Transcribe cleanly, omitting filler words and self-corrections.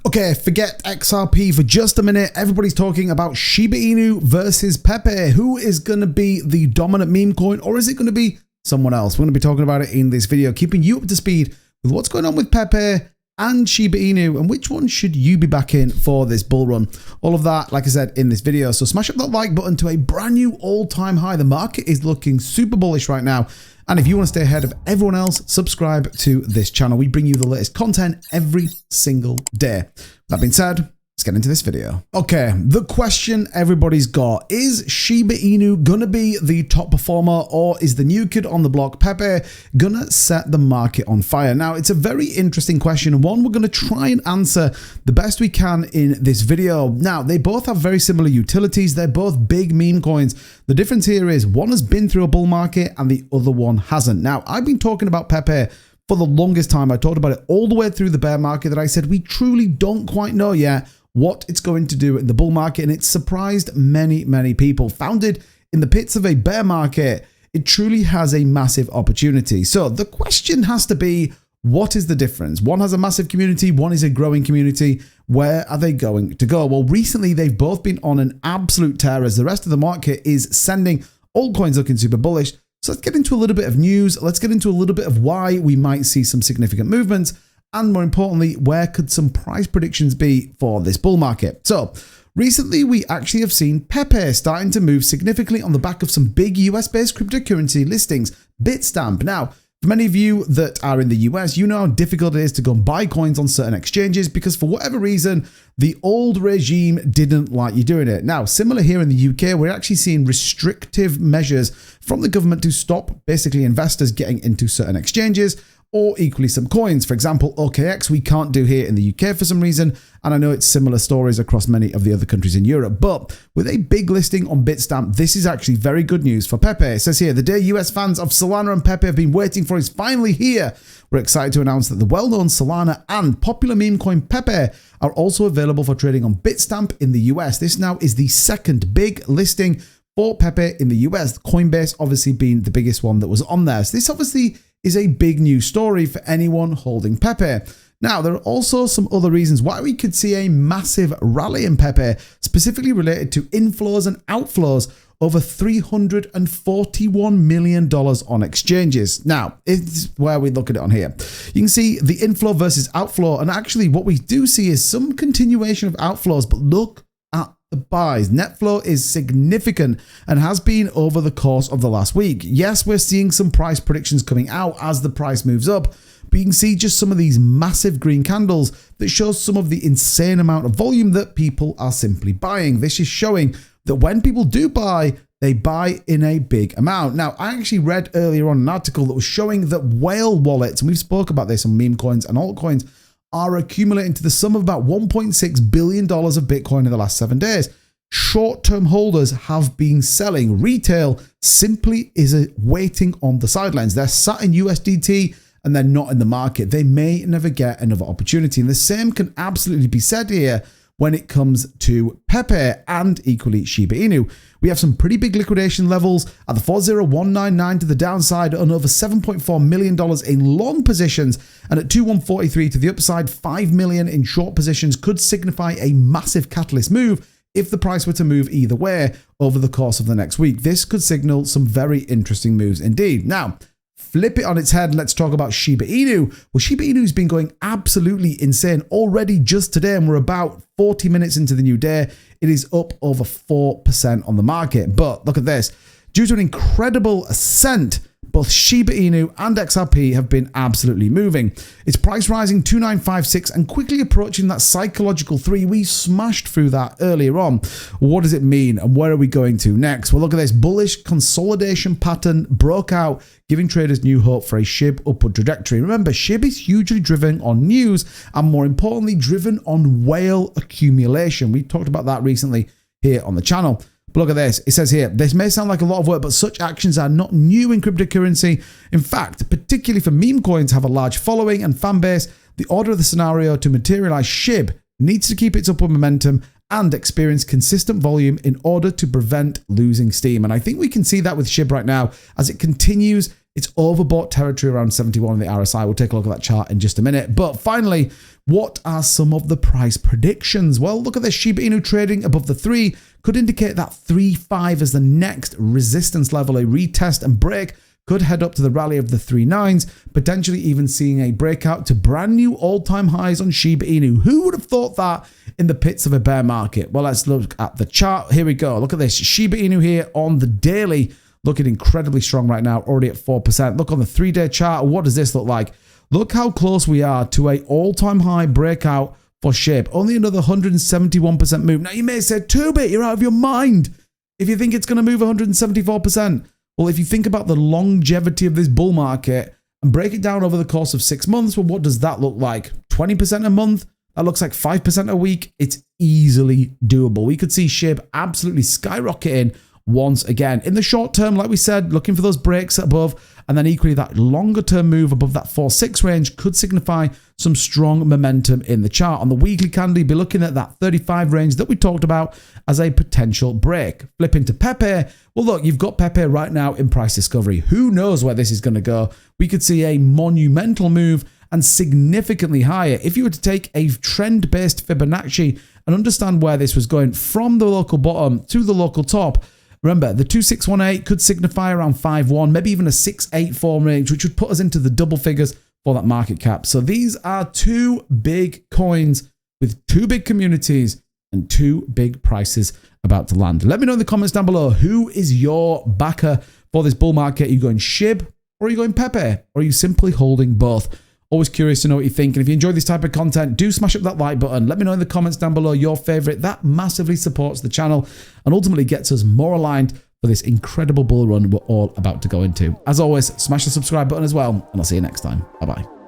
Okay, forget XRP for just a minute. Everybody's talking about Shiba Inu versus Pepe. Who is going to be the dominant meme coin, or is it going to be someone else? We're going to be talking about it in this video, keeping you up to speed with what's going on with Pepe and Shiba Inu, and which one should you be backing for this bull run. All of that, like I said, in this video. So smash up that like button to a brand new all-time high. The market is looking super bullish right now. And if you want to stay ahead of everyone else, subscribe to this channel. We bring you the latest content every single day. That being said, let's get into this video. Okay, the question everybody's got, is Shiba Inu gonna be the top performer, or is the new kid on the block, Pepe, gonna set the market on fire? Now, it's a very interesting question, and one we're gonna try and answer the best we can in this video. Now, they both have very similar utilities. They're both big meme coins. The difference here is one has been through a bull market and the other one hasn't. Now, I've been talking about Pepe for the longest time. I talked about it all the way through the bear market, that I said we truly don't quite know yet what it's going to do in the bull market, and it's surprised many people. Founded in the pits of a bear market, it truly has a massive opportunity. So the question has to be, what is the difference? One has a massive community, one is a growing community. Where are they going to go? Well, recently they've both been on an absolute tear as the rest of the market is sending altcoins looking super bullish. So let's get into a little bit of news. Let's get into a little bit of why we might see some significant movements. And more importantly, where could some price predictions be for this bull market? So recently, we actually have seen Pepe starting to move significantly on the back of some big US-based cryptocurrency listings. Bitstamp. Now, for many of you that are in the US, you know how difficult it is to go and buy coins on certain exchanges because for whatever reason, the old regime didn't like you doing it. Now, similar here in the UK, we're actually seeing restrictive measures from the government to stop basically investors getting into certain exchanges, or equally some coins. For example, OKX we can't do here in the UK for some reason, and I know it's similar stories across many of the other countries in Europe. But with a big listing on Bitstamp, this is actually very good news for Pepe. It says here, the day US fans of Solana and Pepe have been waiting for is finally here. We're excited to announce that the well-known Solana and popular meme coin Pepe are also available for trading on Bitstamp in the US. This now is the second big listing for Pepe in the US, Coinbase obviously being the biggest one that was on there. So this obviously is a big news story for anyone holding Pepe. Now, there are also some other reasons why we could see a massive rally in Pepe, specifically related to inflows and outflows, over $341 million on exchanges. Now, it's where we look at it on here. You can see the inflow versus outflow, and actually what we do see is some continuation of outflows, but look at the buys. Net flow is significant and has been over the course of the last week. Yes, we're seeing some price predictions coming out as the price moves up, but you can see just some of these massive green candles that shows some of the insane amount of volume that people are simply buying. This is showing that when people do buy, they buy in a big amount. Now, I actually read earlier on an article that was showing that whale wallets, and we've spoke about this on meme coins and altcoins, are accumulating to the sum of about $1.6 billion of Bitcoin in the last 7 days. Short-term holders have been selling. Retail simply is waiting on the sidelines. They're sat in USDT and they're not in the market. They may never get another opportunity. And the same can absolutely be said here when it comes to Pepe and equally Shiba Inu. We have some pretty big liquidation levels at the 40199 to the downside and over $7.4 million in long positions, and at 2143 to the upside, $5 million in short positions could signify a massive catalyst move if the price were to move either way over the course of the next week. This could signal some very interesting moves indeed. Now, flip it on its head, let's talk about Shiba Inu. Well, Shiba Inu's been going absolutely insane already just today, and we're about 40 minutes into the new day. It is up over 4% on the market. But look at this. Due to an incredible ascent, both Shiba Inu and XRP have been absolutely moving. Its price rising 2956 and quickly approaching that psychological 3. We smashed through that earlier on. What does it mean and where are we going to next? Well, look at this. Bullish consolidation pattern broke out, giving traders new hope for a SHIB upward trajectory. Remember, SHIB is hugely driven on news and more importantly, driven on whale accumulation. We talked about that recently here on the channel. But look at this. It says here, this may sound like a lot of work, but such actions are not new in cryptocurrency. In fact, particularly for meme coins have a large following and fan base, the order of the scenario to materialize SHIB needs to keep its upward momentum and experience consistent volume in order to prevent losing steam. And I think we can see that with SHIB right now as it continues It's overbought territory around 71 on the RSI. We'll take a look at that chart in just a minute. But finally, what are some of the price predictions? Well, look at this. Shiba Inu trading above the 3 could indicate that 3.5 is the next resistance level. A retest and break could head up to the rally of the 3.9s, potentially even seeing a breakout to brand new all-time highs on Shiba Inu. Who would have thought that in the pits of a bear market? Well, let's look at the chart. Here we go. Look at this. Shiba Inu here on the daily, looking incredibly strong right now, already at 4%. Look on the 3-day chart. What does this look like? Look how close we are to a all-time high breakout for SHIB. Only another 171% move. Now, you may say, 2-bit, you're out of your mind if you think it's going to move 174%. Well, if you think about the longevity of this bull market and break it down over the course of 6 months, well, what does that look like? 20% a month? That looks like 5% a week. It's easily doable. We could see SHIB absolutely skyrocketing once again. In the short term, like we said, looking for those breaks above, and then equally that longer term move above that 4-6 range could signify some strong momentum in the chart. On the weekly candle, you'd be looking at that 35 range that we talked about as a potential break. Flipping to Pepe, well look, you've got Pepe right now in price discovery. Who knows where this is going to go? We could see a monumental move and significantly higher. If you were to take a trend-based Fibonacci and understand where this was going from the local bottom to the local top, remember, the 2618 could signify around 5.1, maybe even a 684 range, which would put us into the double figures for that market cap. So these are two big coins with two big communities and two big prices about to land. Let me know in the comments down below, who is your backer for this bull market? Are you going SHIB or are you going Pepe? Or are you simply holding both? Always curious to know what you think. And if you enjoy this type of content, do smash up that like button. Let me know in the comments down below your favorite. That massively supports the channel and ultimately gets us more aligned for this incredible bull run we're all about to go into. As always, smash the subscribe button as well, and I'll see you next time. Bye-bye.